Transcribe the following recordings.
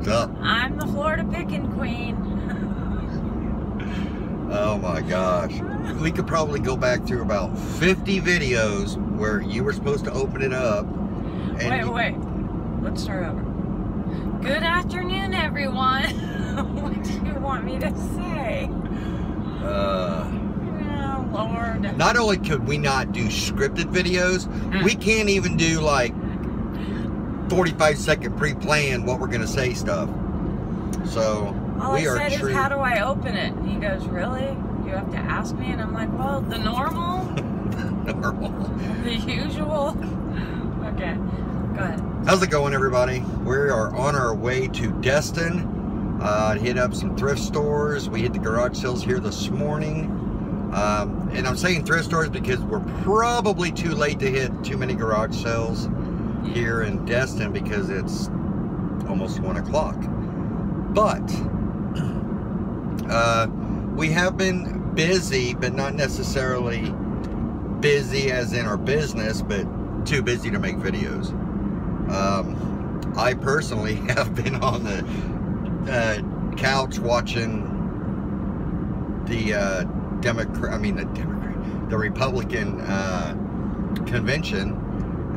What's up? I'm the Florida picking queen. Oh my gosh. We could probably go back through about 50 videos where you were supposed to open it up. And Wait. Let's start over. Good afternoon, everyone. What do you want me to say? Oh, Lord. Not only could we not do scripted videos, we can't even do like 45-second pre-planned what we're going to say stuff. So all I said is, how do I open it? And he goes, really? You have to ask me? And I'm like, well, the normal? The usual? Okay, go ahead. How's it going, everybody? We are on our way to Destin. Hit up some thrift stores. We hit the garage sales here this morning. And I'm saying thrift stores because we're probably too late to hit too many garage sales here in Destin because it's almost 1 o'clock. But we have been busy, but not necessarily busy as in our business, but too busy to make videos. I personally have been on the couch watching the the Republican convention,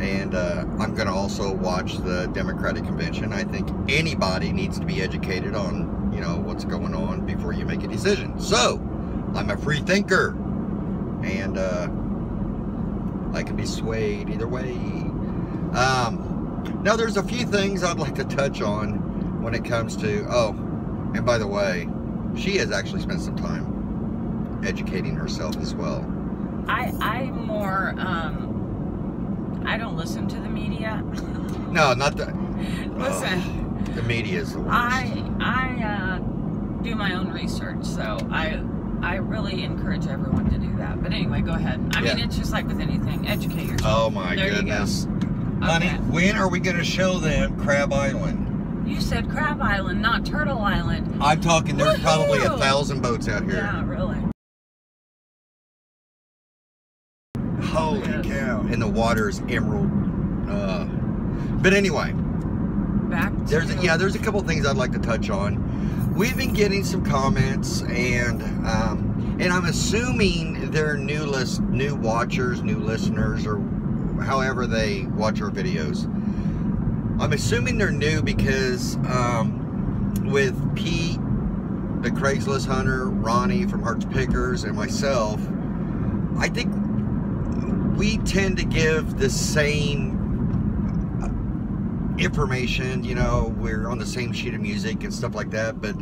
and I'm going to also watch the Democratic convention. I think anybody needs to be educated on, you know, what's going on before you make a decision. So I'm a free thinker, and I can be swayed either way. Now there's a few things I'd like to touch on when it comes to, oh, and by the way, she has actually spent some time educating herself as well. I'm more, I don't listen to the media. No, not the, listen. The media is the worst. I do my own research, so I really encourage everyone to do that. But anyway, go ahead. I mean, it's just like with anything. Educate yourself. Oh my goodness. Honey, okay. When are we going to show them Crab Island? You said Crab Island, not Turtle Island. I'm talking, there's probably 1,000 boats out here. Yeah, really. Holy cow. And the water is emerald. But anyway, there's a couple things I'd like to touch on. We've been getting some comments, and I'm assuming they're new watchers, new listeners, or however they watch our videos. I'm assuming they're new because with Pete, the Craigslist hunter, Ronnie from Hart's Pickers, and myself, I think we tend to give the same information. You know, we're on the same sheet of music and stuff like that, but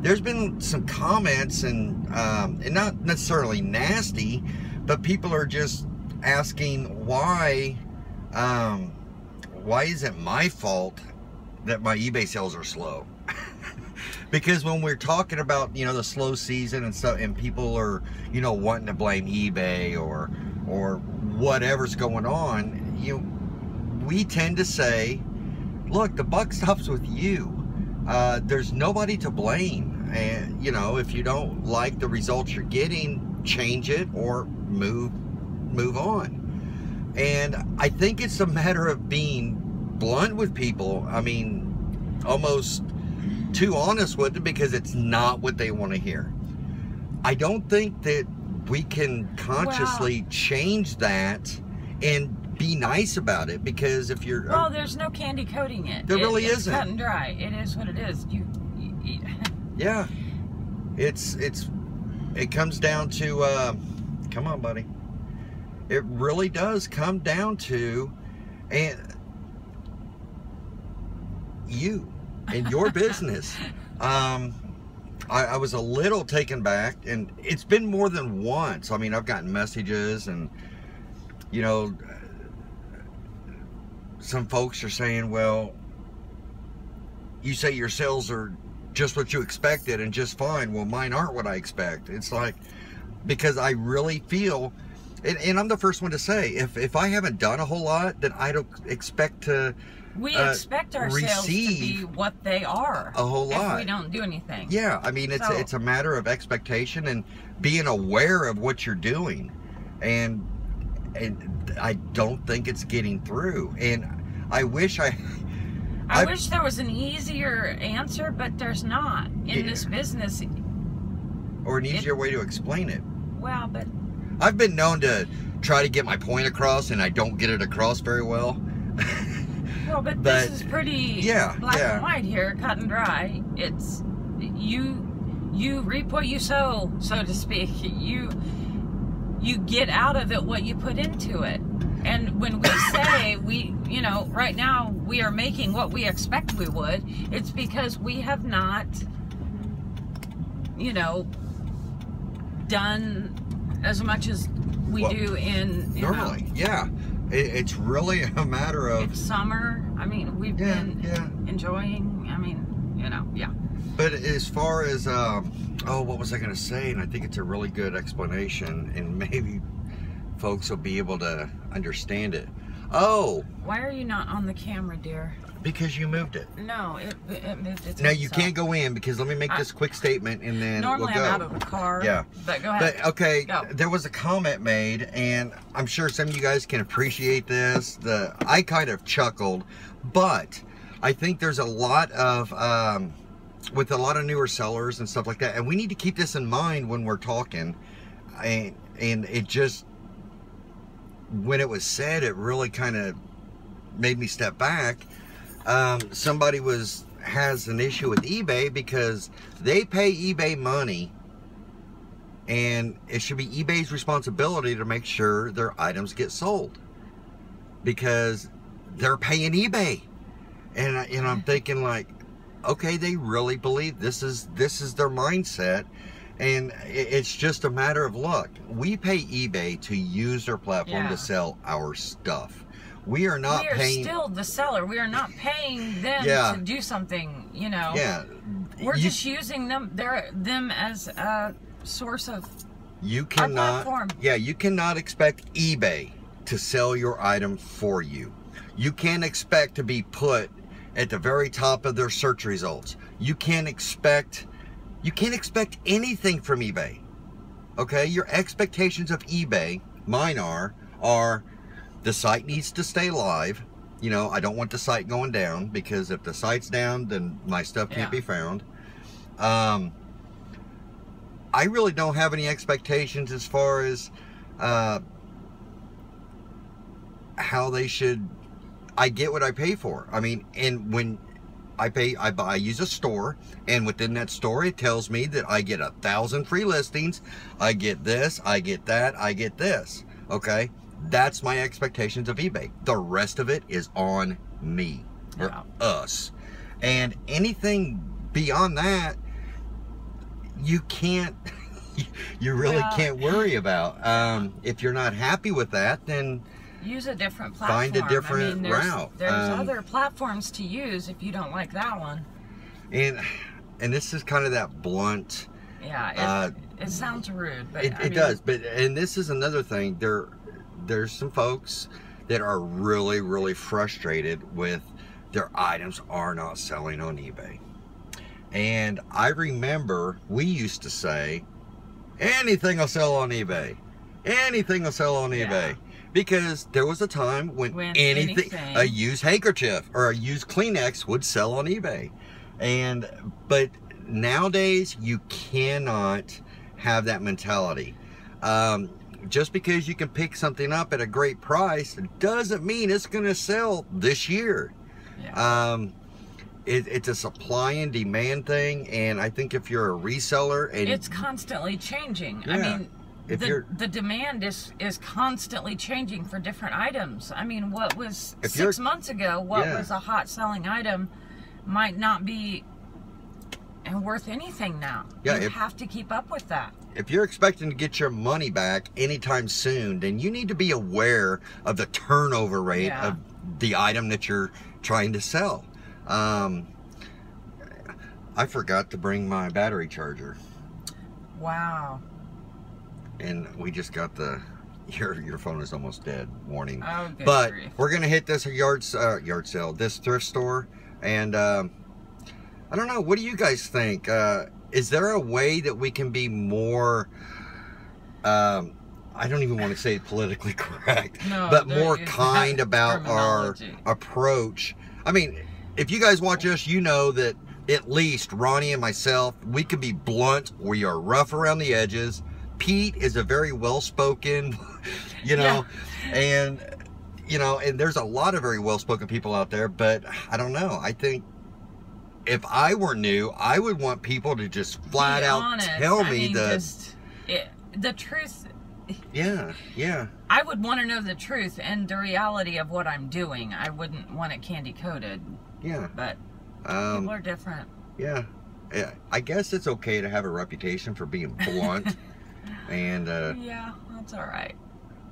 there's been some comments, and not necessarily nasty, but people are just asking why is it my fault that my eBay sales are slow? Because when we're talking about, you know, the slow season and stuff, and people are, you know, wanting to blame eBay or whatever's going on, you know, we tend to say, look, the buck stops with you. There's nobody to blame, and you know, if you don't like the results you're getting, change it or move on. And I think it's a matter of being blunt with people. I mean, almost too honest with them, because it's not what they want to hear. I don't think that we can consciously change that and be nice about it, because if you're there's no candy coating it. There really isn't. It's cut and dry. It is what it is. You eat. Yeah, it comes down to come on, buddy. It really does come down to you and your business. I was a little taken back, and it's been more than once. I mean, I've gotten messages, and you know, some folks are saying, well, you say your sales are just what you expected and just fine. Well, mine aren't what I expect. It's like, because I really feel, and I'm the first one to say, if I haven't done a whole lot, then I don't expect to we expect our sales to be what they are a whole lot if we don't do anything. Yeah, I mean, it's a matter of expectation and being aware of what you're doing, and I don't think it's getting through. And I wish I I wish there was an easier answer, but there's not in this business. Or an easier way to explain it. Well, but I've been known to try to get my point across, and I don't get it across very well. Well, but this is pretty black and white here, cut and dry. It's you reap what you sow, so to speak. You get out of it what you put into it. And when we say right now we are making what we expect we would, it's because we have not, done as much as we do in normally. Yeah, it's really a matter of. It's summer. I mean, we've been enjoying. I mean, But as far as what was I going to say? And I think it's a really good explanation, and maybe folks will be able to understand it. Oh. Why are you not on the camera, dear? Because you moved it. No, it moved itself. Now you can't go in because let me make this quick statement and then normally we'll go. I'm out of the car. Yeah. But go ahead. But okay, go. There was a comment made, and I'm sure some of you guys can appreciate this. I kind of chuckled, but I think there's a lot of with a lot of newer sellers and stuff like that, and we need to keep this in mind when we're talking. And it just, when it was said, it really kind of made me step back. Somebody has an issue with eBay because they pay eBay money, and it should be eBay's responsibility to make sure their items get sold because they're paying eBay. And I'm thinking, like, okay, they really believe this is their mindset, and it's just a matter of luck. We pay eBay to use their platform to sell our stuff. We are not paying. We are still the seller. We are not paying them to do something, Yeah. We're just using them as a source of our platform. Yeah, you cannot expect eBay to sell your item for you. You can't expect to be put at the very top of their search results. You can't expect anything from eBay. Okay? Your expectations of eBay, mine are the site needs to stay live. I don't want the site going down, because if the site's down, then my stuff can't be found. I really don't have any expectations as far as how they should. I get what I pay for. I mean, and when I use a store, and within that store, it tells me that I get 1,000 free listings. I get this, I get that, I get this. Okay? That's my expectations of eBay. The rest of it is on me or us. And anything beyond that, you can't, you really can't worry about. If you're not happy with that, then use a different platform. Find a different route. There's other platforms to use if you don't like that one. And this is kind of that blunt. Yeah, it sounds rude, but it does. But this is another thing. There's some folks that are really, really frustrated with their items are not selling on eBay. And I remember we used to say, anything will sell on eBay. Anything will sell on eBay. Because there was a time when anything, a used handkerchief or a used Kleenex would sell on eBay. But nowadays, you cannot have that mentality. Just because you can pick something up at a great price doesn't mean it's going to sell this year. It's a supply and demand thing, and I think if you're a reseller, and it's constantly changing. I mean, the demand is constantly changing for different items. I mean, what was 6 months ago, what was a hot selling item might not be worth anything now. You have to keep up with that. If you're expecting to get your money back anytime soon, then you need to be aware of the turnover rate of the item that you're trying to sell. I forgot to bring my battery charger. Wow. And we just got your phone is almost dead warning. Oh, good but grief. We're gonna hit this yard sale, this thrift store, and I don't know. What do you guys think? Is there a way that we can be more? I don't even want to say politically correct, but more kind about our approach. I mean, if you guys watch us, you know that at least Ronnie and myself, we can be blunt. We are rough around the edges. Pete is a very well-spoken, you know, and, you know, and there's a lot of very well-spoken people out there, but I don't know. I think if I were new, I would want people to just flat out tell me the truth. Yeah, yeah. I would want to know the truth and the reality of what I'm doing. I wouldn't want it candy-coated. Yeah. But people are different. Yeah. Yeah. I guess it's okay to have a reputation for being blunt. And yeah, that's all right.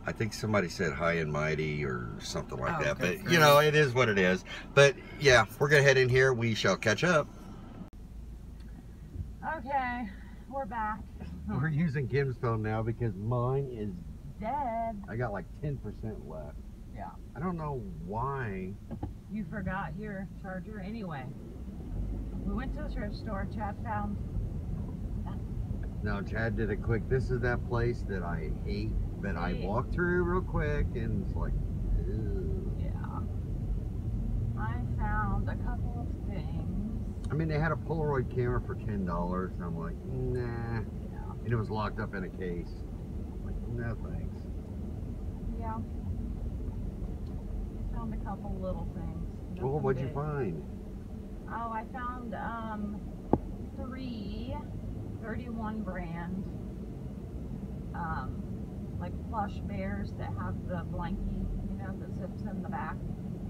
I think somebody said high and mighty or something like that. But, you know, it is what it is. But, yeah, we're going to head in here. We shall catch up. Okay, we're back. We're using Kim's phone now because mine is dead. I got like 10% left. Yeah. I don't know why. You forgot your charger anyway. We went to the thrift store. Chad found. No, Chad did it quick. This is that place that I hate, but I walked through real quick and it's like, ew. Yeah. I found a couple of things. I mean, they had a Polaroid camera for $10, and I'm like, nah. Yeah. And it was locked up in a case. I'm like, no thanks. Yeah. Found a couple little things. Well, what'd you find? Oh, I found 3 31 brand like plush bears that have the blankie, you know, that zips in the back.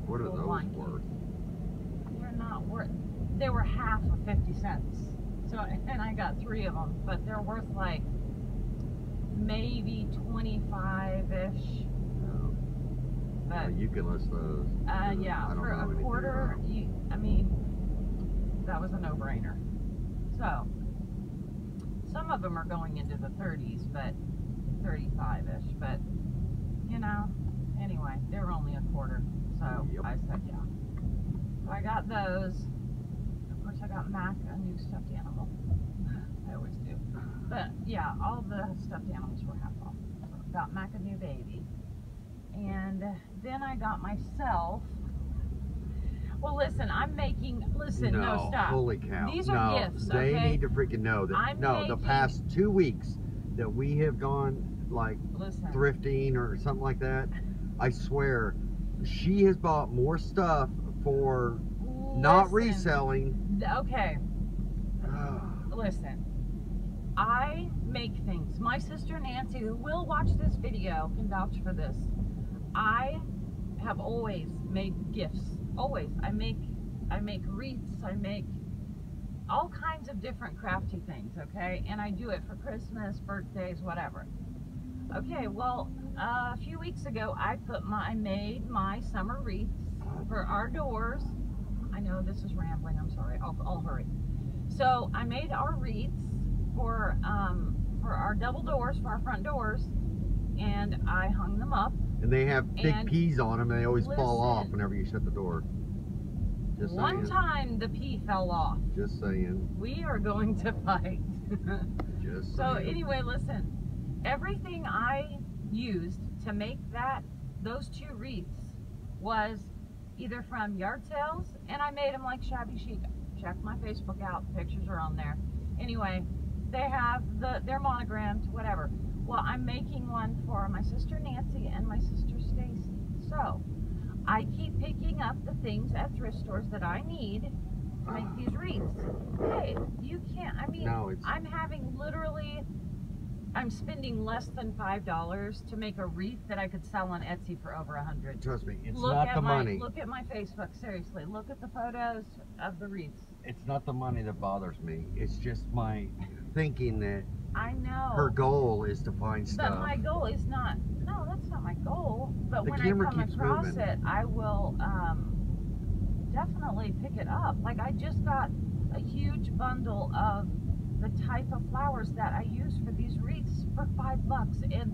What are those worth? They're not worth. They were half of 50 cents. So, and I got 3 of them, but they're worth like maybe 25-ish. No. But you can list those. Yeah, for a quarter, I mean, that was a no-brainer. So, some of them are going into the 30s, but 35-ish. But, you know, anyway, they were only a quarter. So, yep. I said, yeah. So, I got those. Of course, I got Mac a new stuffed animal. I always do. But, yeah, all the stuffed animals were half off. So, got Mac a new baby. And then I got myself. Well, listen, I'm making. Listen, no stop. Holy cow! These are gifts. They okay? need to freaking know that. The past 2 weeks that we have gone like thrifting or something like that. I swear, she has bought more stuff for not reselling. Okay. Listen, I make things. My sister Nancy, who will watch this video, can vouch for this. I have always made gifts. Always. I make wreaths. I make all kinds of different crafty things, okay? And I do it for Christmas, birthdays, whatever. Okay, well, a few weeks ago, I made my summer wreaths for our doors. I know this is rambling. I'm sorry. I'll hurry. So I made our wreaths for our double doors, for our front doors, and I hung them up. And they have big peas on them, and they always fall off whenever you shut the door. Just saying. One time the pea fell off. Just saying. We are going to fight. Just saying. So anyway, listen. Everything I used to make those 2 wreaths was either from yard sales, and I made them like shabby chic. Check my Facebook out. Pictures are on there. Anyway, they have they're monogrammed, whatever. Well, I'm making one for my sister Nancy and my sister Stacy. So, I keep picking up the things at thrift stores that I need to make these wreaths. Hey, you can't, I mean, I'm having literally, I'm spending less than $5 to make a wreath that I could sell on Etsy for over $100. Trust me, it's not the money. Look at my Facebook, seriously. Look at the photos of the wreaths. It's not the money that bothers me. It's just my thinking that I know. Her goal is to find stuff. But my goal is not, no, that's not my goal. But when I come across it, I will definitely pick it up. Like I just got a huge bundle of the type of flowers that I use for these wreaths for $5. And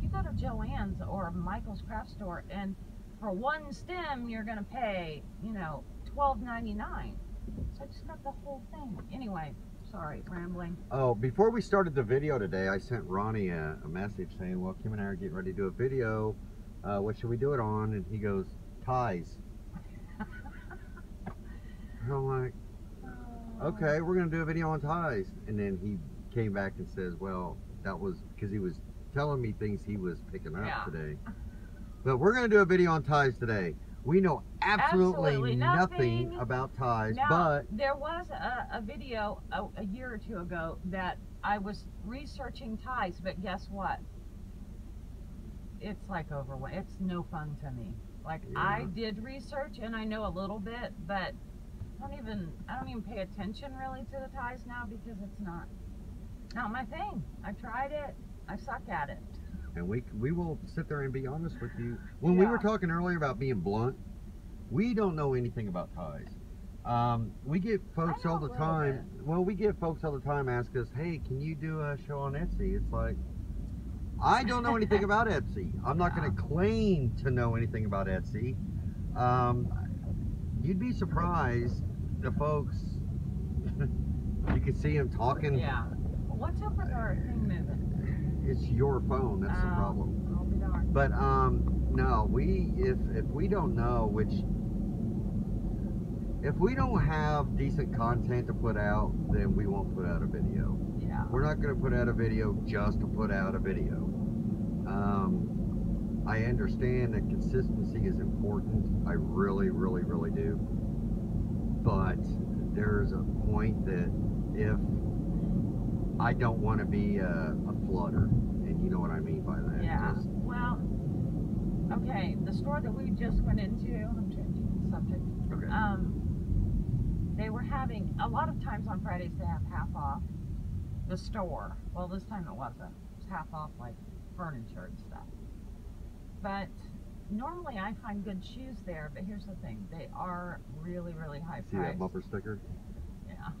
you go to Joann's or Michael's craft store, and for one stem, you're going to pay, you know, $12.99. So I just got the whole thing. Anyway. Sorry, rambling. Oh, before we started the video today, I sent Ronnie a message saying, well, Kim and I are getting ready to do a video. What should we do it on? And he goes, ties. And I'm like, okay, we're going to do a video on ties. And then he came back and says, well, that was because he was telling me things he was picking up today. But we're going to do a video on ties today. We know absolutely nothing about ties, now, but there was a video a year or two ago that I was researching ties, but guess what? It's like overwhelming. It's no fun to me. Like I did research and I know a little bit, but I don't even pay attention really to the ties now because it's not my thing. I tried it. I suck at it. And we will sit there and be honest with you. When we were talking earlier about being blunt, we don't know anything about ties. We get folks all the time. Well, we get folks all the time ask us, "Hey, can you do a show on Etsy?" It's like, I don't know anything about Etsy. I'm not going to claim to know anything about Etsy. You'd be surprised, the folks. You can see them talking. Yeah. What's up with our thing moving? It's your phone, that's the problem. I'll be darned. But no, if we don't know if we don't have decent content to put out, then we won't put out a video. Yeah. We're not going to put out a video just to put out a video. I understand that consistency is important. I really, really, really do. But there's a point that if I don't want to be a flooder, and you know what I mean by that. Yeah. Well, okay. The store that we just went into, I'm changing the subject. Okay. They were having a lot of times on Fridays they have half off the store. Well, this time it wasn't. It was half off like furniture and stuff. But normally I find good shoes there. But here's the thing: they are really, really high priced. See that bumper sticker? Yeah.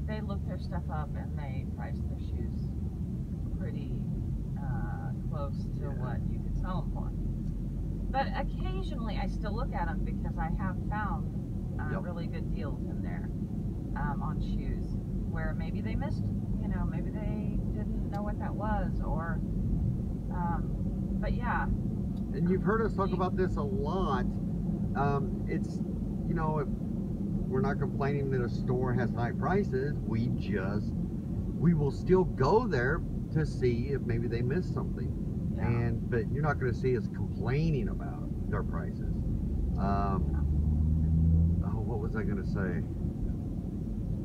They looked their stuff up and they priced their shoes pretty close to what you could sell them for. But occasionally I still look at them because I have found really good deals in there on shoes where maybe they missed, maybe they didn't know what that was, or but yeah. And you've heard us talk about this a lot. It's, if we're not complaining that a store has high prices, we will still go there to see if maybe they missed something. But you're not going to see us complaining about their prices. What was I going to say?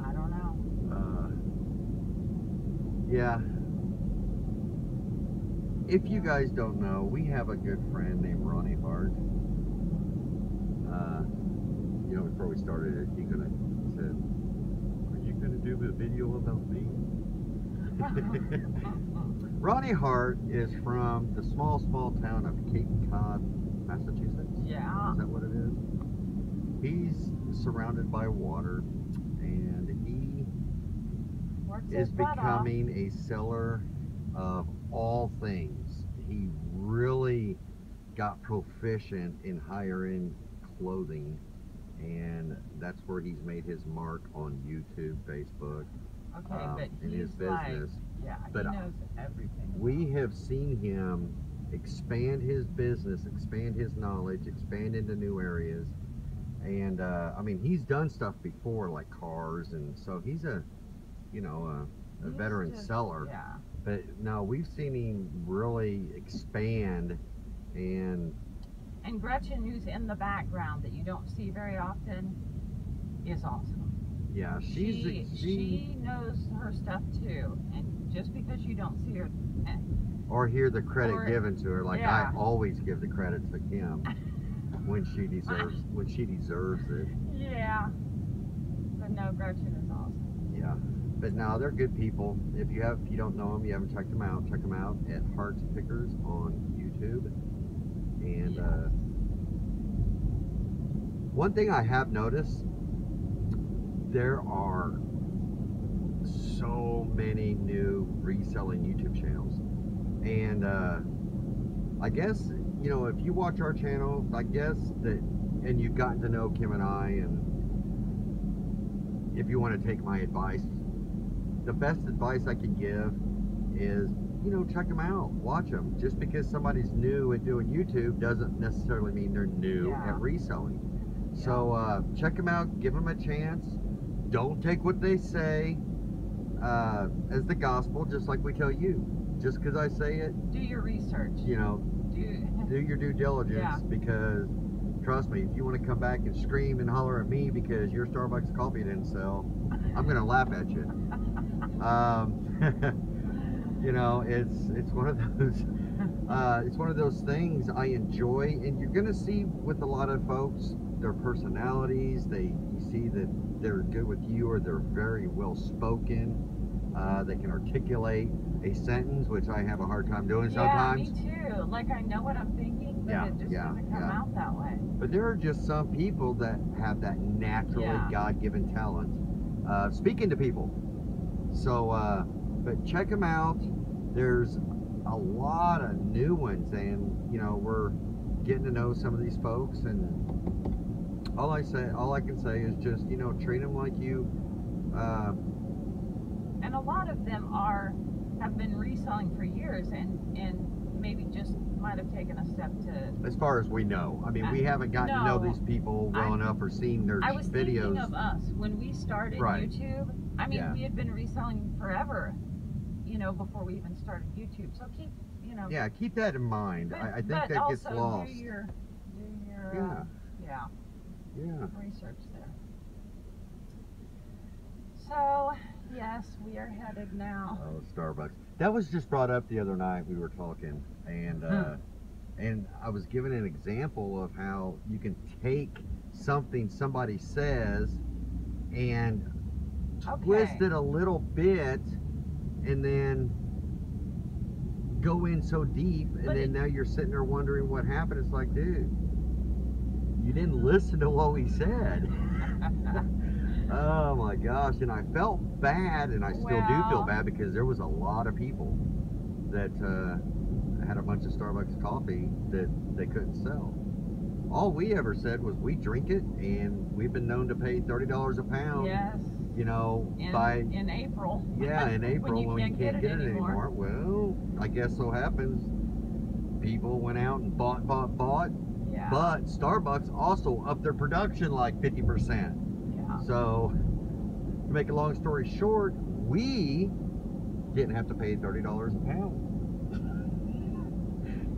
I don't know. Yeah. If you guys don't know, we have a good friend named Ronnie Hart. Before we started it, he said, "Are you gonna do a video about me?" Ronnie Hart is from the small town of Cape Cod, Massachusetts. Yeah. Is that what it is? He's surrounded by water, and he is becoming a seller of all things. He really got proficient in higher-end clothing, and that's where he's made his mark on YouTube, Facebook, in his business. He knows everything. We have seen him expand his business, expand his knowledge, expand into new areas, and he's done stuff before like cars, and so he's a veteran seller. Yeah. But no, we've seen him really expand, and Gretchen, who's in the background that you don't see very often, is awesome. Yeah, she knows her stuff too, and just because you don't see her or hear the credit given to her, like I always give the credit to Kim when she deserves it. Yeah, but no, Gretchen is awesome. Yeah, but no, they're good people. If you don't know them, you haven't checked them out, check them out at Hart's Pickers on YouTube. And one thing I have noticed, there are so many new reselling YouTube channels, and I guess if you watch our channel, I guess that, and you've gotten to know Kim and I, and if you want to take my advice, the best advice I can give is you know, check them out, watch them. Just because somebody's new at doing YouTube doesn't necessarily mean they're new at reselling. Yeah. So check them out, give them a chance. Don't take what they say as the gospel, just like we tell you. Just because I say it, do your research. You know, do your due diligence, because trust me, if you want to come back and scream and holler at me because your Starbucks coffee didn't sell, I'm gonna laugh at you. You know, it's one of those things I enjoy, and you're gonna see with a lot of folks, their personalities. You see that they're good with you, or they're very well spoken. They can articulate a sentence, which I have a hard time doing sometimes. Yeah, me too. Like, I know what I'm thinking, but it just doesn't come out that way. But there are just some people that have that naturally God-given talent, speaking to people. So, but check them out. There's a lot of new ones, and you know, we're getting to know some of these folks, and all I can say is just, you know, treat them like you. And a lot of them have been reselling for years, and maybe just might have taken a step to. As far as we know, I mean, we haven't gotten to know these people well enough or seen their videos. I was thinking of us when we started YouTube. I mean, we had been reselling forever, you know, before we even started YouTube. So keep, you know. Yeah, keep that in mind. But, I think that gets lost. Do your research there. So, yes, we are headed now. Oh, Starbucks. That was just brought up the other night. We were talking, and and I was giving an example of how you can take something somebody says and twist it a little bit, and then go in so deep, and then now you're sitting there wondering what happened. It's like, dude, you didn't listen to what we said. Oh my gosh, and I felt bad, and I still do feel bad, because there was a lot of people that had a bunch of Starbucks coffee that they couldn't sell. All we ever said was we drink it, and we've been known to pay $30 a pound. Yes. You know, in April. Yeah, in April when you can't get it anymore. Well, I guess so happens people went out and bought. Yeah. But Starbucks also upped their production like 50%. So, to make a long story short, we didn't have to pay $30 a pound.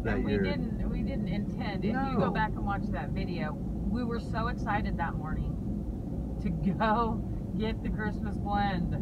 And we didn't intend. If you go back and watch that video, we were so excited that morning to go get the Christmas blend,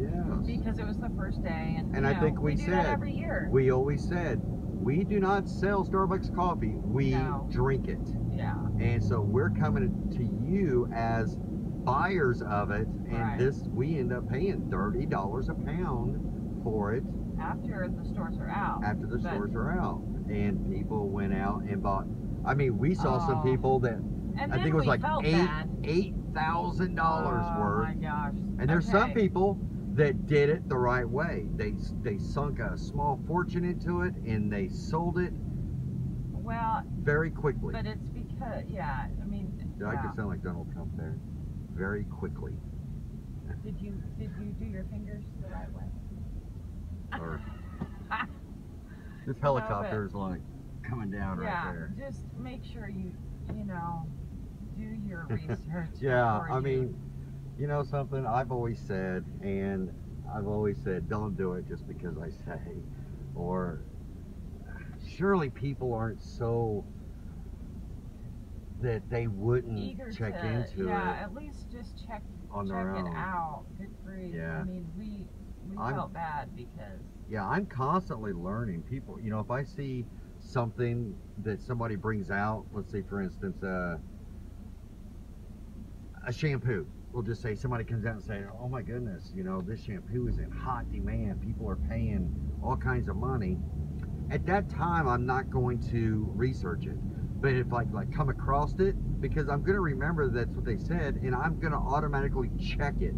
because it was the first day, and I think we said that every year. We always said, we do not sell Starbucks coffee, we drink it. Yeah. And so we're coming to you as buyers of it, and we end up paying $30 a pound for it after the stores are out. And people went out and bought. I mean, we saw some people that I think it was like $8,000 worth. Oh my gosh! And there's some people that did it the right way. They sunk a small fortune into it, and they sold it very quickly. But it's because I mean, I could sound like Donald Trump there. Very quickly. Did you do your fingers the right way? Or this helicopter is like coming down right there. Just make sure you know, do your research. I mean, you know something I've always said, and I've always said, don't do it just because I say, or surely people aren't so that they wouldn't check into it. Yeah, at least just check it out. Good grief. Yeah. I mean, we felt bad because. Yeah, I'm constantly learning. People, you know, if I see something that somebody brings out, let's say for instance, a shampoo. We'll just say somebody comes out and say, oh my goodness, you know, this shampoo is in hot demand. People are paying all kinds of money. At that time, I'm not going to research it. But if I like come across it, because I'm going to remember that's what they said, and I'm going to automatically check it,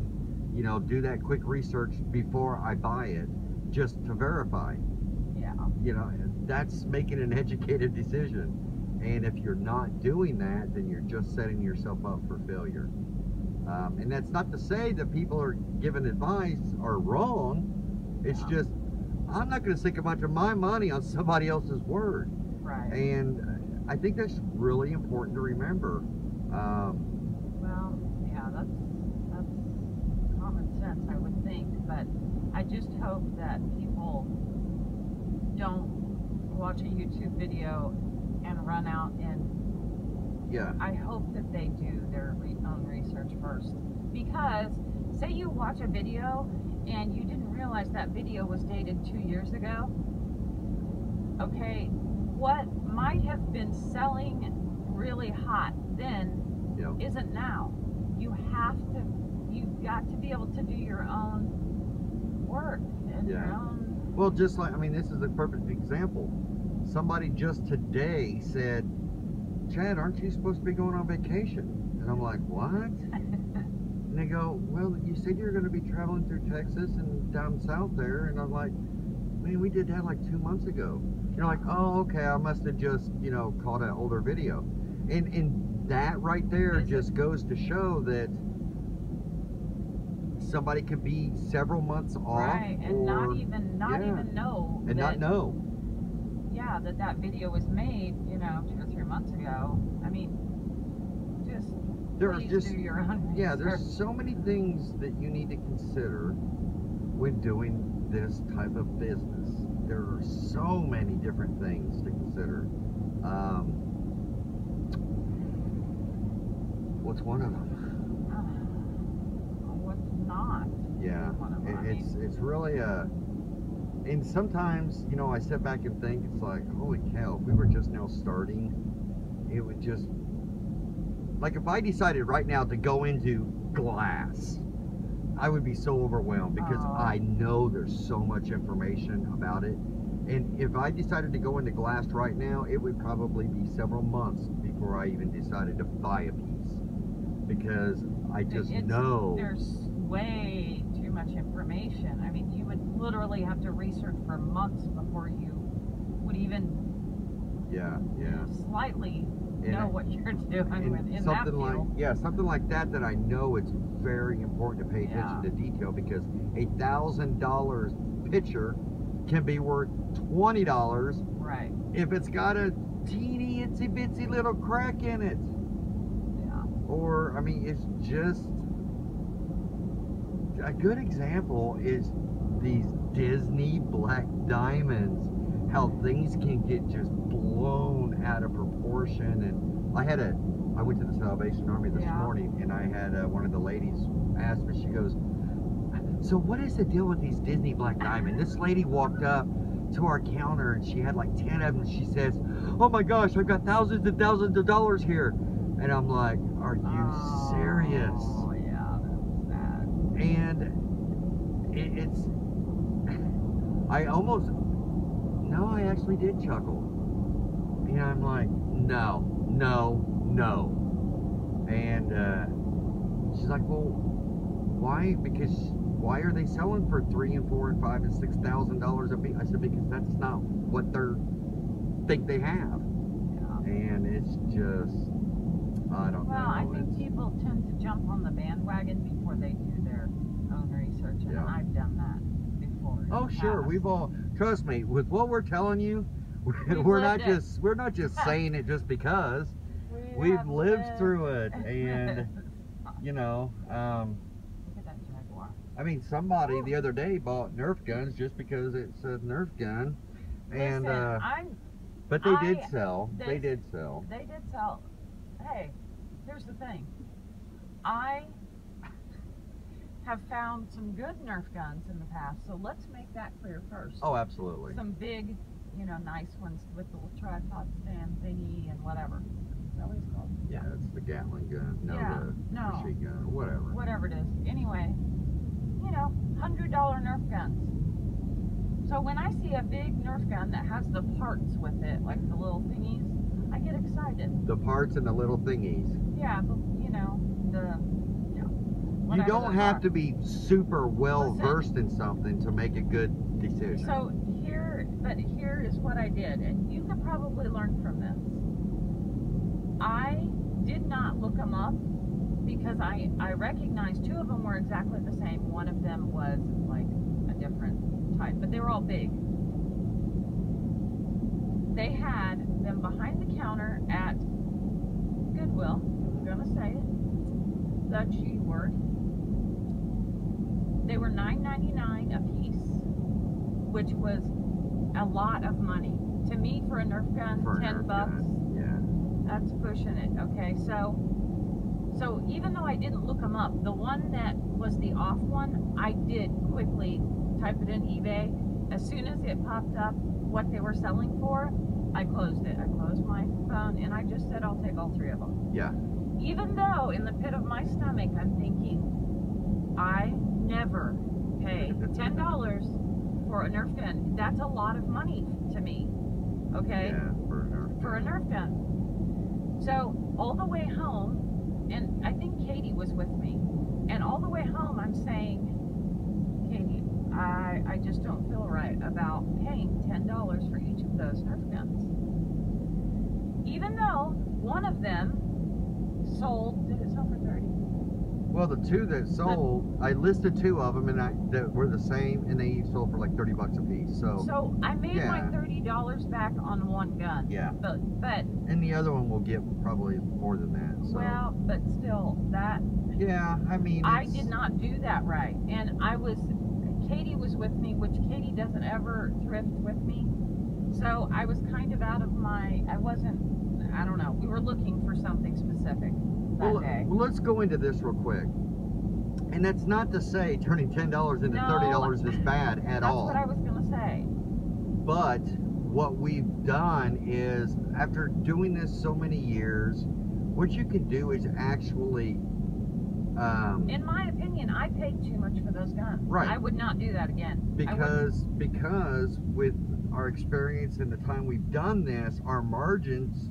you know, do that quick research before I buy it, just to verify. Yeah. You know, that's making an educated decision. And if you're not doing that, then you're just setting yourself up for failure. And that's not to say that people are giving advice are wrong. It's just, I'm not going to sink a bunch of my money on somebody else's word. Right. And I think that's really important to remember. Well, yeah, that's common sense, I would think. But I just hope that people don't watch a YouTube video and run out and I hope that they do their own research first. Because say you watch a video and you didn't realize that video was dated 2 years ago. Okay, what might have been selling really hot then isn't now. You've got to be able to do your own work and your own. Well, just like, I mean, this is a perfect example. Somebody just today said, Chad, aren't you supposed to be going on vacation? And I'm like, what? And they go, well, you said you're going to be traveling through Texas and down south there. And I'm like, man, we did that like 2 months ago. You're like, oh, okay, I must have just, caught an older video. And that right there just goes to show that somebody could be several months off. Right, and not even know. And not know. Yeah, that video was made, 2 or 3 months ago. I mean, please do your own research. Yeah, there's so many things that you need to consider when doing this type of business. There are so many different things to consider. What's one of them? What's not? Yeah, it's really and sometimes, I sit back and think, it's like, holy cow, if we were just now starting, it would just, like if I decided right now to go into glass, I would be so overwhelmed because I know there's so much information about it. And if I decided to go into glass right now, it would probably be several months before I even decided to buy a piece. Because I just know there's way too much information. I mean, you would literally have to research for months before you would even slightly know what you're doing in that field. Something like that I know it's very important to pay attention to detail, because $1,000 picture can be worth $20 if it's got a teeny itsy bitsy little crack in it. Or, I mean, it's just a good example is these Disney black diamonds, how things can get just blown out of proportion. And I went to the Salvation Army this morning, and I had one of the ladies ask me, she goes, so what is the deal with these Disney black diamonds? This lady walked up to our counter and she had like 10 of them. She says, oh my gosh, I've got thousands and thousands of dollars here. And I'm like, are you serious? Oh, yeah, that's sad. And I actually did chuckle. And I'm like, no. And she's like, well, why? Because why are they selling for $3,000 and $4,000 and $5,000 and $6,000 a piece? I said, because that's not what they think they have. And it's just, I don't know. Well, I think people tend to jump on the bandwagon before they do their own research, and I've done that before. Oh, sure. We've all, trust me, with what we're telling you, we're not just saying it just because. We've lived through it, and look at that Jaguar. I mean, somebody the other day bought Nerf guns just because it said Nerf gun, and but they did sell. They did sell. Hey, here's the thing. I have found some good Nerf guns in the past, so let's make that clear first. Oh, absolutely. Some big, nice ones with the little tripod stand thingy and whatever. Is that what it's called? Yeah, it's the Gatling gun. No, the machine gun, or whatever. Whatever it is. Anyway, $100 Nerf guns. So when I see a big Nerf gun that has the parts with it, like the little thingies, I get excited. The parts and the little thingies. Yeah, but you don't have to be super well versed in something to make a good decision. So here is what I did, and you could probably learn from this. I did not look them up because I recognized two of them were exactly the same. One of them was like a different type, but they were all big. They had them behind the counter at Goodwill. I'm gonna say it, the G word. They were $9.99 a piece, which was a lot of money to me for a Nerf gun. For $10 bucks. Gun. Yeah, that's pushing it. Okay, so even though I didn't look them up, the one that was the off one, I did quickly type it in eBay. As soon as it popped up what they were selling for, I closed it. I closed my phone and I just said, I'll take all 3 of them. Yeah. Even though in the pit of my stomach, I'm thinking, I never pay $10 for a Nerf gun. That's a lot of money to me. Okay? Yeah, for a Nerf gun. So all the way home, and I think Katie was with me, and all the way home I'm saying, Katie, I just don't feel right about paying $10 for each of those Nerf guns. Even though one of them sold, did it sell for 30? Well, the 2 that sold, I listed 2 of them, and that were the same, and they each sold for like 30 bucks a piece. So I made my $30 back on one gun. Yeah. But and the other one will get probably more than that. So. Well, but still, that. Yeah, I mean. I did not do that right, and Katie was with me, which Katie doesn't ever thrift with me. So I was kind of out of I don't know. We were looking for something specific that day. Well, let's go into this real quick. And that's not to say turning $10 into $30 is bad at all. That's what I was going to say. But what we've done is, after doing this so many years, what you can do is actually... in my opinion, I paid too much for those guns. Right. I would not do that again. Because with our experience and the time we've done this, our margins,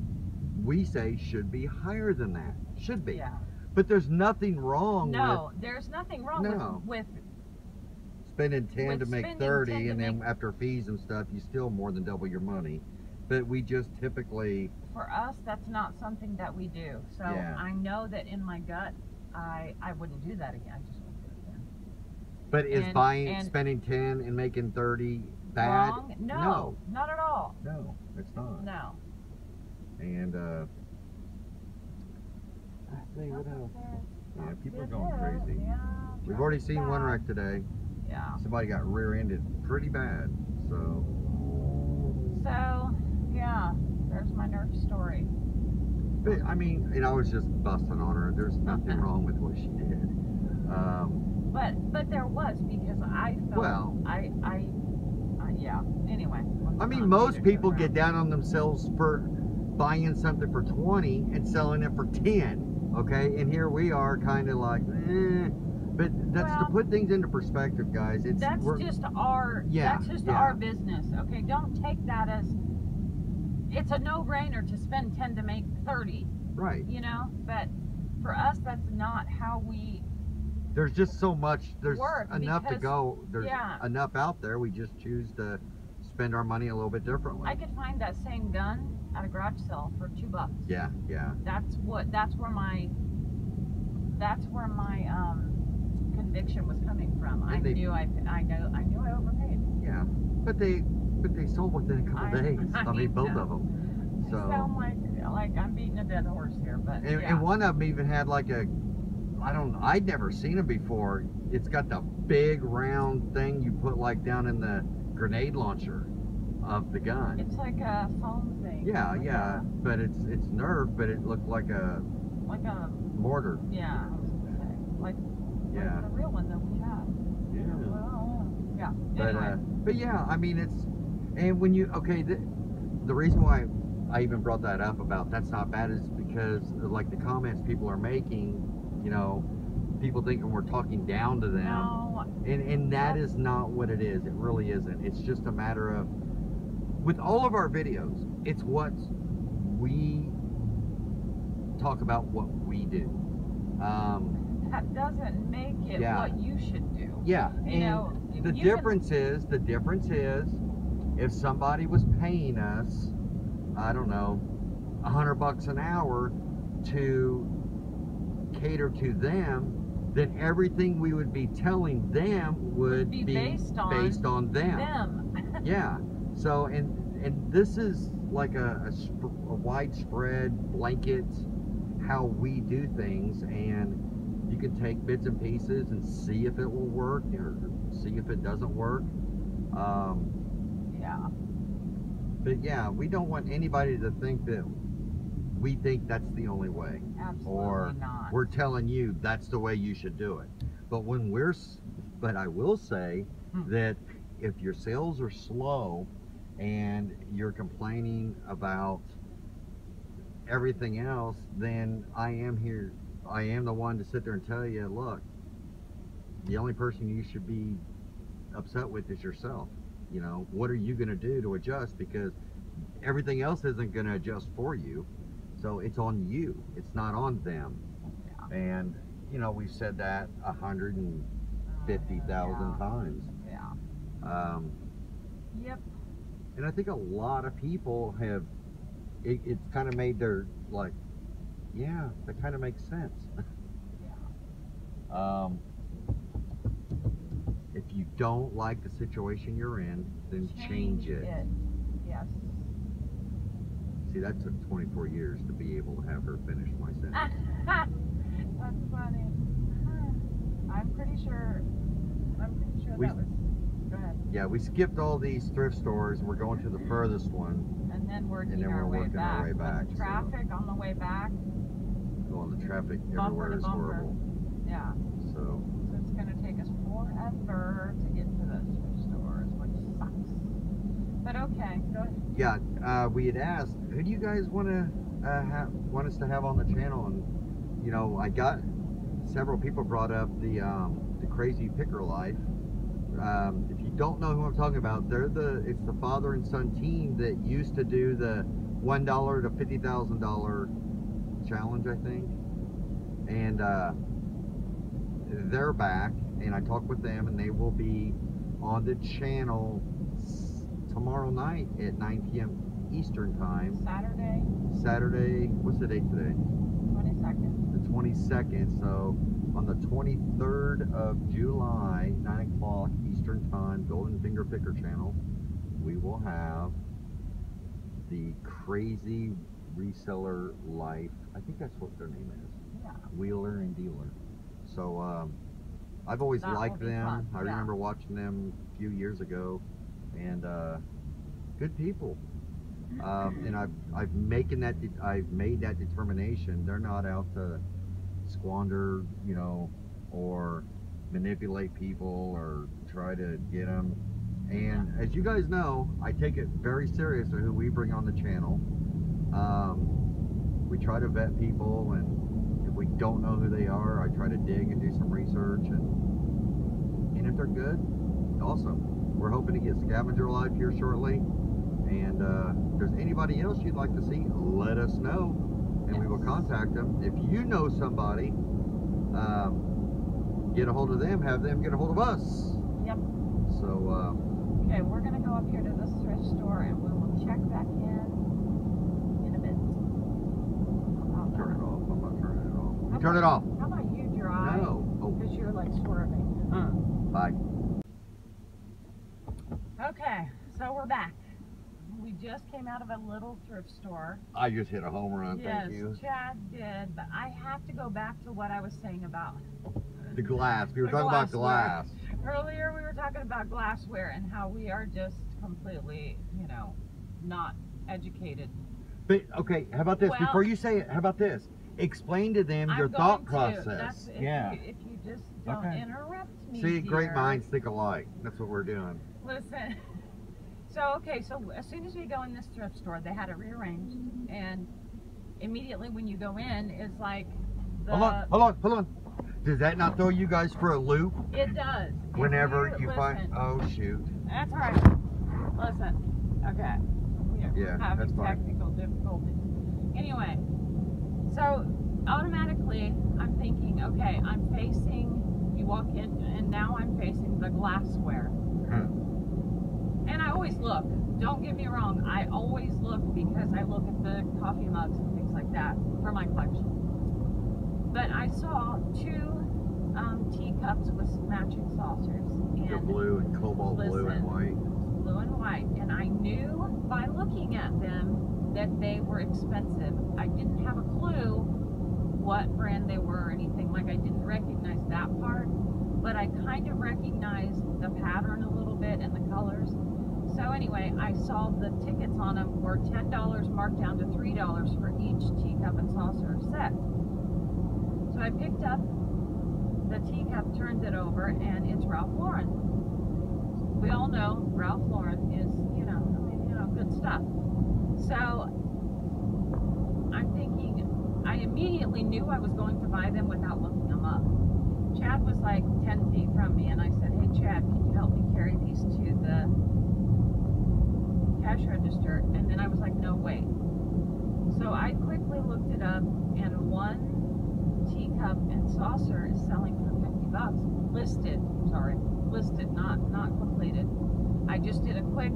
we say, should be higher than that. Should be. Yeah. But there's nothing wrong there's nothing wrong with spending 10 to make 30, and then after fees and stuff, you still more than double your money. But we just typically... For us, that's not something that we do. So I know that in my gut, I wouldn't do that again. I just wouldn't do it again. But is spending 10 and making 30 bad? Wrong? No, not at all. No, it's not. No. And let's see what else. Yeah, people are going crazy. Yeah, we've already seen one wreck today. Yeah. Somebody got rear-ended pretty bad. So yeah, there's my Nerf story. But I mean, and I was just busting on her. There's nothing wrong with what she did. But there was, because I felt yeah. Anyway. I mean, most people get down on themselves for buying something for 20 and selling it for 10. Okay, and here we are, kind of like, But that's to put things into perspective, guys. That's just our our business. Okay, don't take that as it's a no-brainer to spend 10 to make 30. Right. You know, but for us, that's not how we. There's just so much. There's enough to go. There's enough out there. We just choose to spend our money a little bit differently. I could find that same gun at a garage sale for $2. Yeah, yeah. That's where my conviction was coming from. I knew I overpaid. Yeah, but they sold within a couple days. I mean, both of them. So I sound like I'm beating a dead horse here, but and one of them even had like I'd never seen them before. It's got the big round thing you put like down in the grenade launcher of the gun. It's like a foam thing. Yeah, yeah, but it's Nerf, but it looked like a mortar. Yeah, I was gonna say like the real one that we have. Yeah. Well, yeah. Anyway. But yeah, I mean and when you the reason why I even brought that up about that's not bad is because like the comments people are making, you know, people thinking we're talking down to them. No. And that is not what it is. It really isn't. It's just a matter of, with all of our videos, it's what we talk about, what we do. That doesn't make it what you should do. Yeah. You know, the difference is if somebody was paying us, I don't know, $100 an hour to cater to them, then everything we would be telling them would be based on them. Yeah. So, and this is like a widespread blanket how we do things, and you can take bits and pieces and see if it will work or see if it doesn't work. Yeah. But yeah, we don't want anybody to think that we think that's the only way. Absolutely or not. We're telling you that's the way you should do it. But but I will say that if your sales are slow and you're complaining about everything else, then I am the one to sit there and tell you, look, the only person you should be upset with is yourself. You know, what are you going to do to adjust? Because everything else isn't going to adjust for you. So it's on you. It's not on them. Yeah. And, you know, we've said that 150,000 times. Yeah. Yep. And I think a lot of people have, it's kind of made their, like, yeah, that kind of makes sense. Yeah. If you don't like the situation you're in, then change it. Yes. See, that took 24 years to be able to have her finish my sentence. That's funny. I'm pretty sure that was... Go ahead. Yeah, we skipped all these thrift stores. We're going to the furthest one. And then working our way back. The traffic on the way back. Well, the traffic everywhere is horrible. Yeah. So it's going to take us forever to get to those thrift stores, which sucks. But okay, go ahead. Yeah, we had asked, who do you guys want us to have on the channel? And you know, I got several people brought up the Crazy Picker Life. If you don't know who I'm talking about, it's the father and son team that used to do the $1 to $50,000 challenge, I think. And they're back, and I talked with them, and they will be on the channel tomorrow night at 9 p.m. Eastern time. Saturday, what's the date today? 22nd. The 22nd, so on the 23rd of July, 9 o'clock Eastern time, Golden Finger Picker channel, we will have the Crazy Reseller Life. I think that's what their name is. Yeah. Wheeler and Dealer. So I've always liked them. I remember watching them a few years ago, and good people. And I've made that determination. They're not out to squander, you know, or manipulate people or try to get them. And as you guys know, I take it very seriously who we bring on the channel. We try to vet people, and if we don't know who they are, I try to dig and do some research, and if they're good, awesome. We're hoping to get Scavenger Live here shortly, and if there's anybody else you'd like to see, let us know, and we will contact them. If you know somebody, get a hold of them, have them get a hold of us. Yep. So okay, we're gonna go up here to this thrift store, and we will check back in a bit. Turn it off. I'm not turning it off. Turn it off. How about you drive? No. Because you're like swerving. Bye. Okay, so we're back. We just came out of a little thrift store. I just hit a home run, thank you. Yes, Chad did, but I have to go back to what I was saying about the glass. We were talking about glass. Earlier we were talking about glassware and how we are just completely, you know, not educated. But okay, how about this? Well, before you say it, how about this? Explain to them your thought process. If you just don't interrupt me. See, great minds think alike. That's what we're doing. Listen. So as soon as we go in this thrift store, they had it rearranged, and immediately when you go in, it's like hold on. Does that not throw you guys for a loop? It does. Whenever you find, oh shoot. That's all right. Listen. Okay. We're having technical difficulties. Anyway, so automatically I'm thinking, okay, you walk in, and now I'm facing the glassware. And I always look, don't get me wrong, I always look because I look at the coffee mugs and things like that for my collection. But I saw two teacups with matching saucers. The blue and cobalt blue and white. Blue and white. And I knew by looking at them that they were expensive. I didn't have a clue what brand they were or anything. Like, I didn't recognize that part, but I kind of recognized the pattern a little bit and the colors. So anyway, I saw the tickets on them were $10 marked down to $3 for each teacup and saucer set. So I picked up the teacup, turned it over, and it's Ralph Lauren. We all know Ralph Lauren is, good stuff. So I'm thinking, I immediately knew I was going to buy them without looking them up. Chad was like 10 feet from me, and I said, hey Chad, can you help me carry these to the cash register? And then I was like, no, wait. So I quickly looked it up, and one teacup and saucer is selling for $50. Listed, not completed. I just did a quick,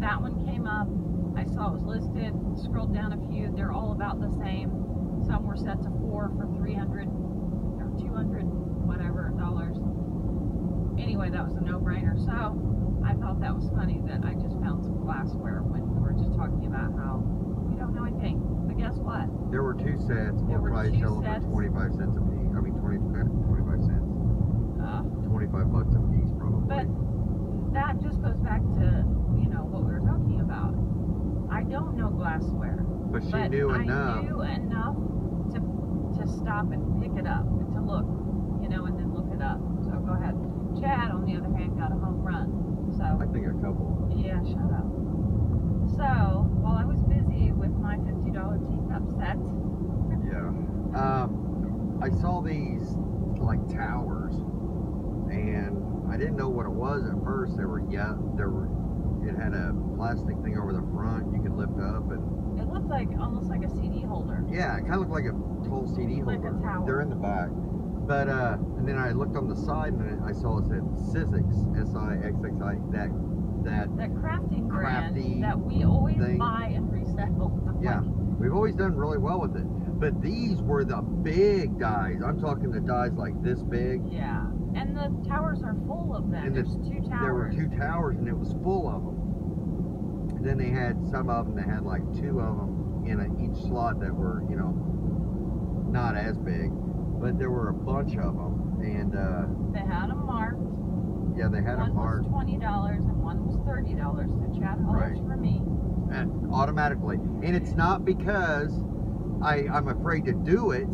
that one came up, I saw it was listed, scrolled down a few, they're all about the same. Some were set to 4 for $300 or $200, whatever, dollars. Anyway, that was a no-brainer. So I thought that was funny that I just found some glassware when we were just talking about how we don't know anything. But guess what? There were 2 sets. We'll probably sell them for 25 cents a piece. I mean, 25 cents. 25 bucks a piece, probably. But that just goes back to, what we were talking about. I don't know glassware. But she knew enough. I knew enough to stop and pick it up, to look, and then look it up. So go ahead. Chad, on the other hand, got a home run. So I think a couple. Yeah, shut up. So while I was busy with my $50 teacup set. Yeah. I saw these like towers, and I didn't know what it was at first. It had a plastic thing over the front you could lift up, and it looked like almost like a CD holder. Yeah, it kind of looked like a tall CD holder. Like a tower. They're in the back. But and then I looked on the side, and I saw it said Sixix, S-I-X-X-I, that crafting brand that we always buy and resell. Yeah, we've always done really well with it. But these were the big dies. I'm talking the dies like this big. Yeah, and the towers are full of them. And there's 2 towers. There were 2 towers, and it was full of them. And then they had some of them that had like 2 of them in each slot that were, not as big. But there were a bunch of them, and they had them marked. Yeah, they had them marked. One was $20 and one was $30. So Chad holders for me. And automatically, and it's not because I'm afraid to do it.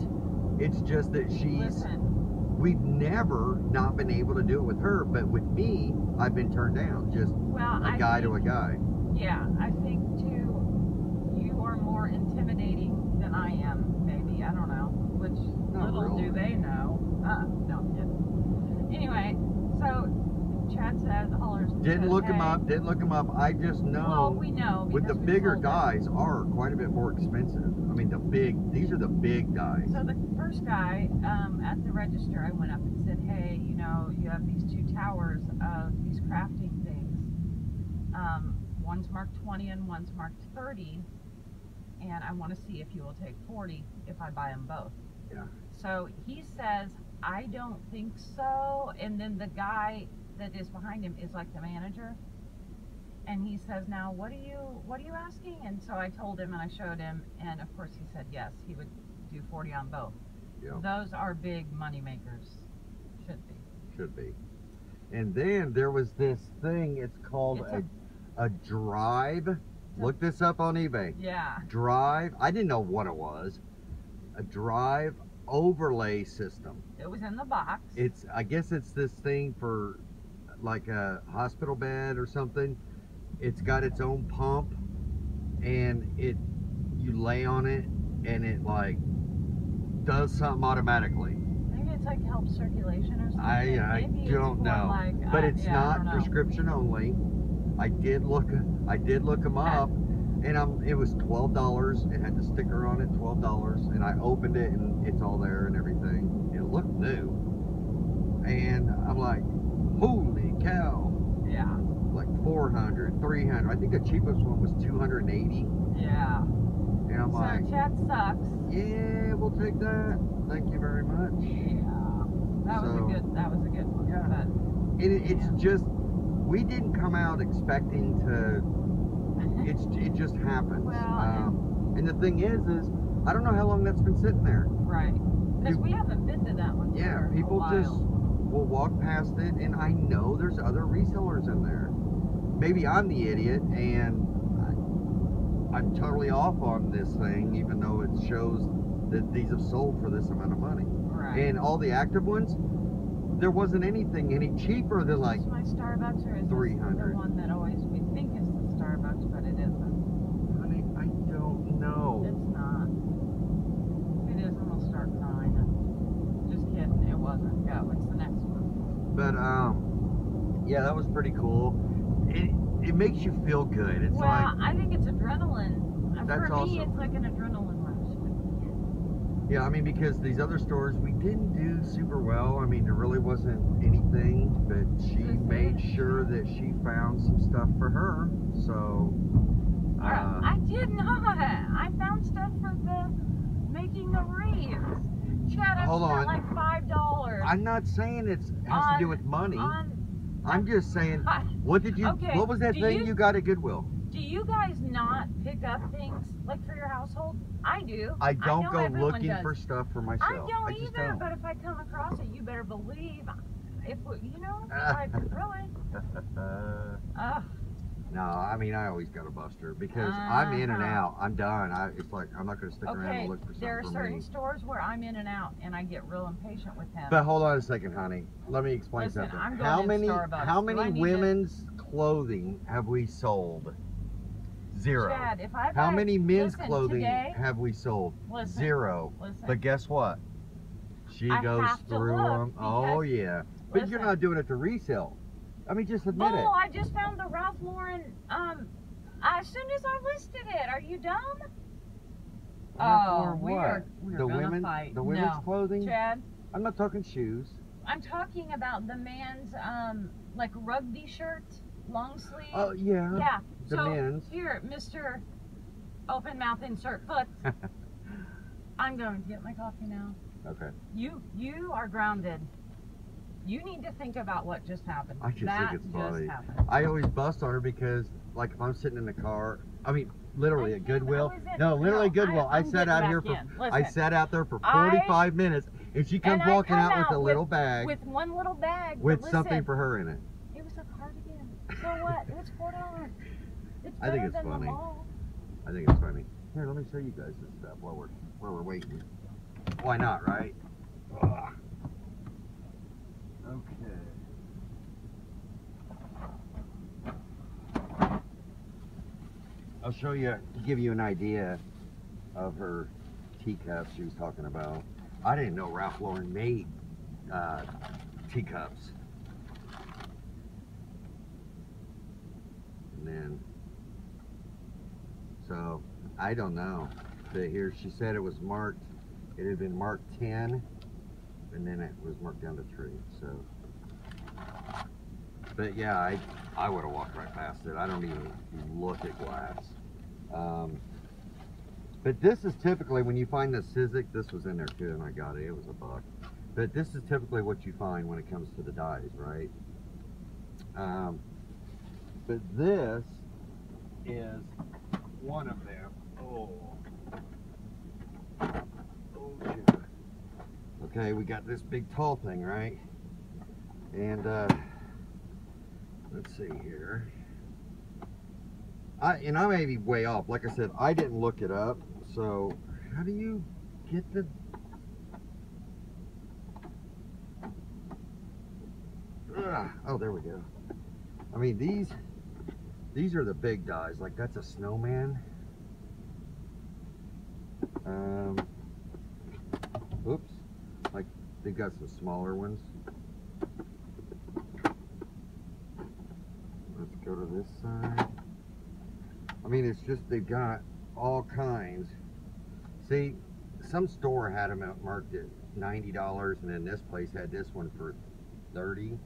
It's just that we've never not been able to do it with her, but with me, I've been turned down. Just a guy to a guy. Yeah, I think too, you are more intimidating than I am, maybe. I don't know. Which little do they know. No, I'm kidding. Anyway, so Chad said, haulers. Didn't look him up. I just know. Well, we know. With the bigger dies are quite a bit more expensive. I mean, these are the big dies. So the first guy at the register, I went up and said, hey, you have these 2 towers of these crafting things. One's marked 20 and one's marked 30. And I want to see if you will take 40 if I buy them both. Yeah. So he says, I don't think so. And then the guy that is behind him is like the manager. And he says, now, what are you asking? And so I told him and I showed him. And of course he said, yes, he would do 40 on both. Yeah. Those are big money makers. Should be. And then there was this thing, it's called a drive. Look this up on eBay. Yeah. Drive. I didn't know what it was. A drive overlay system. It was in the box. I guess it's this thing for like a hospital bed or something. It's got its own pump, and you lay on it, and it like does something automatically. Maybe it's like helps circulation or something. I don't know. Like, but it's not prescription only. I did look them up, and it was $12. It had the sticker on it, $12, and I opened it, and it's all there and everything. It looked new, and I'm like, holy cow! Yeah. Like 400, 300. I think the cheapest one was 280. Yeah. And I'm so Chad sucks. Yeah, we'll take that. Thank you very much. Yeah. That was a good one. Yeah. It's just, we didn't come out expecting to, it just happens. Well, and the thing is I don't know how long that's been sitting there. Right. Because we haven't been to that one. Yeah, people just will walk past it, and I know there's other resellers in there. Maybe I'm the idiot, and I'm totally off on this thing, even though it shows that these have sold for this amount of money. Right. And all the active ones, there wasn't anything any cheaper than like my Starbucks, or is 300. The one that always we think is the Starbucks, but it isn't. Honey, I don't know. It's not. If it isn't, we'll start crying. Just kidding, it wasn't. Go, it's the next one. But yeah, that was pretty cool. It makes you feel good. It's well, like, I think it's adrenaline. That's For me, awesome. it's like an adrenaline rush. Yeah, I mean, because these other stores, we didn't do super well. I mean, there really wasn't anything, but she made sure that she found some stuff for her. So, I did not. I found stuff for the making the wreaths. Chad, I spent like $5. I'm not saying it has to do with money. I'm just saying, what did you? Okay, what was that thing you got at Goodwill? Do you guys not pick up things like for your household? I do. I don't know go everyone looking does. for stuff for myself. I don't just either, don't. but if I come across it, you better believe. If you know, like really. No, I mean, I always got a buster because I'm in and out. I'm done. It's like I'm not going to stick around and look for something. There are for certain me. stores where I'm in and out, and I get real impatient with them. But hold on a second, honey. Let me explain something. I'm going how many women's clothing have we sold? Zero. Chad, if I how many men's clothing have we sold? Zero. But guess what? She goes through them. Oh yeah. But you're not doing it to resell. I mean, just admit it. Oh, I just found the Ralph Lauren, as soon as I listed it. Are you dumb? Oh, we're gonna fight. The women's clothing? Chad? I'm not talking shoes. I'm talking about the man's, like rugby shirt, long sleeve. Oh, yeah. Yeah. The men's. Here, Mr. Open Mouth Insert Foot. I'm going to get my coffee now. Okay. You are grounded. You need to think about what just happened. I just think it's funny. I always bust on her because, like, if I'm sitting in the car, I mean, literally at Goodwill. No, literally at Goodwill. I sat out here I sat out there for 45 minutes, and she comes walking out with a little bag. With one little bag. With something for her in it. It was a cardigan. So what? It was $4. It's I think it's funny. I think it's funny. Here, let me show you guys this stuff while we're waiting. Why not, right? Ugh. Okay. I'll show you, to give you an idea of her teacups she was talking about. I didn't know Ralph Lauren made teacups. And then, so, I don't know. But here she said it was marked, it had been marked 10. And then it was marked down to 3, so. But yeah, I would have walked right past it. I don't even look at glass. But this is typically, when you find the Sizzix, this was in there too, and I got it, it was $1. But this is typically what you find when it comes to the dies, right? But this is one of them. Oh shit. Okay, we got this big tall thing, right? And let's see here. I may be way off. Like I said, I didn't look it up. So how do you get the? Oh, there we go. I mean, these are the big dies. Like that's a snowman. Oops. Like they've got some smaller ones. Let's go to this side. I mean, it's just they've got all kinds. See, some store had them marked at $90, and then this place had this one for 30.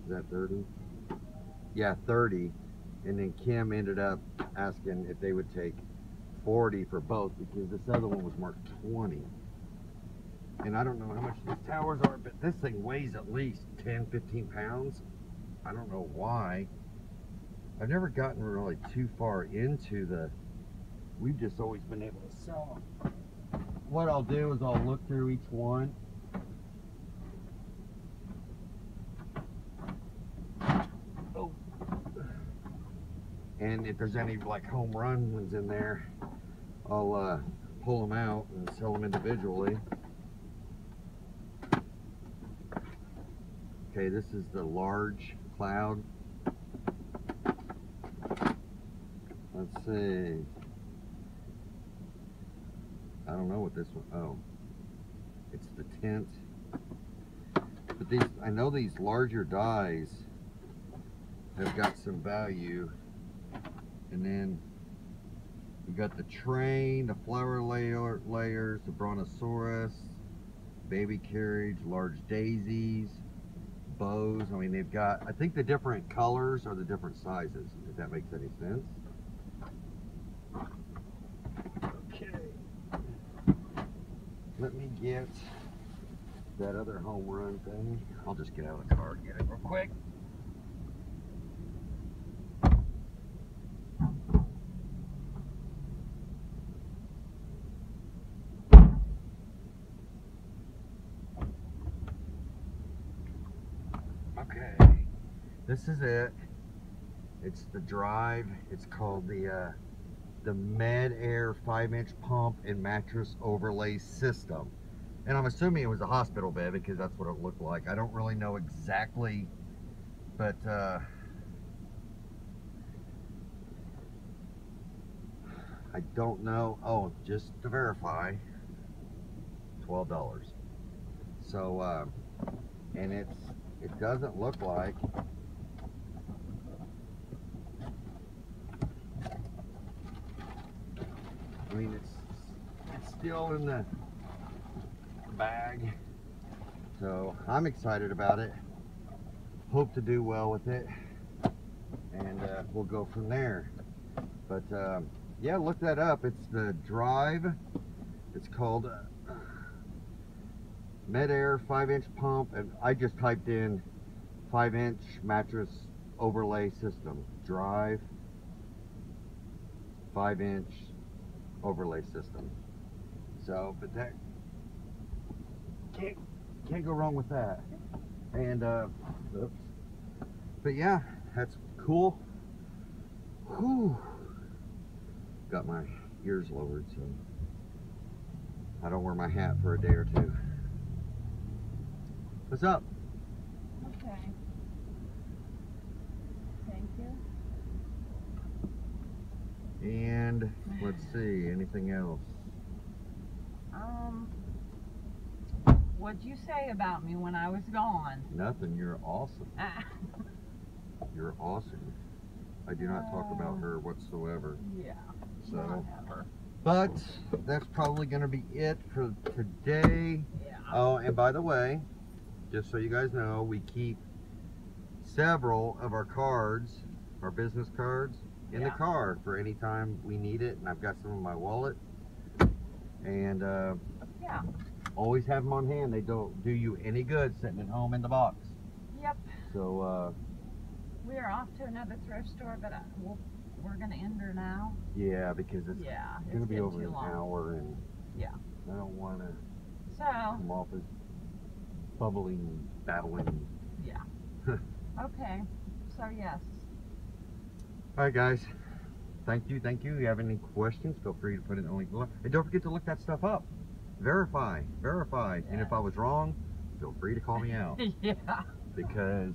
Is that 30? Yeah, 30. And then Kim ended up asking if they would take 40 for both because this other one was marked 20. And I don't know how much these towers are, but this thing weighs at least 10, 15 pounds. I don't know why. I've never gotten really too far into the, we've just always been able to sell them. What I'll do is I'll look through each one. Oh. And if there's any like home run ones in there, I'll pull them out and sell them individually. Okay, this is the large cloud. Let's see. I don't know what this one, oh. It's the tint. But these, I know these larger dies have got some value. And then you got the train, the flower layers, the brontosaurus, baby carriage, large daisies, bows. I mean, they've got, I think the different colors are the different sizes, if that makes any sense. Okay. Let me get that other home run thing. I'll just get out of the car and get it real quick. Okay, this is it. It's the drive. It's called the Med-Air 5-inch pump and mattress overlay system. And I'm assuming it was a hospital bed because that's what it looked like. I don't really know exactly, but I don't know. Oh, just to verify, $12. So, and it doesn't look like I mean, it's still in the bag, so I'm excited about it. Hope to do well with it, and we'll go from there. But yeah, look that up. It's the drive. It's called Med-Air 5-inch pump, and I just typed in 5-inch mattress overlay system. Drive 5-inch overlay system. So, but that can't go wrong with that. And oops. But yeah, that's cool. Whew. Got my ears lowered, so I don't wear my hat for a day or two. What's up? Okay. Thank you. And let's see, anything else? What'd you say about me when I was gone? Nothing. You're awesome. You're awesome. I do not talk about her whatsoever. Yeah. So, whatever. but that's probably going to be it for today. Yeah. Oh, and by the way, just so you guys know, we keep several of our cards, our business cards, in the car for any time we need it. And I've got some in my wallet. And yeah, always have them on hand. They don't do you any good sitting at home in the box. Yep. So we are off to another thrift store, but we're gonna end her now. Yeah, because it's gonna be over an hour, and yeah, I don't want to come off as bubbling, battling. Yeah. Okay. So yes. All right, guys. Thank you. Thank you. If you have any questions, feel free to put it in the link below. And don't forget to look that stuff up. Verify. Verify. Yes. And if I was wrong, feel free to call me out. Yeah. Because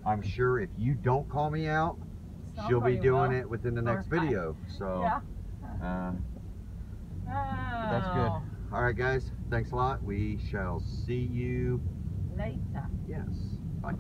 I'm sure if you don't call me out, she'll be doing it within the next video. So, yeah. That's good. All right, guys. Thanks a lot. We shall see you later. Yes. Bye.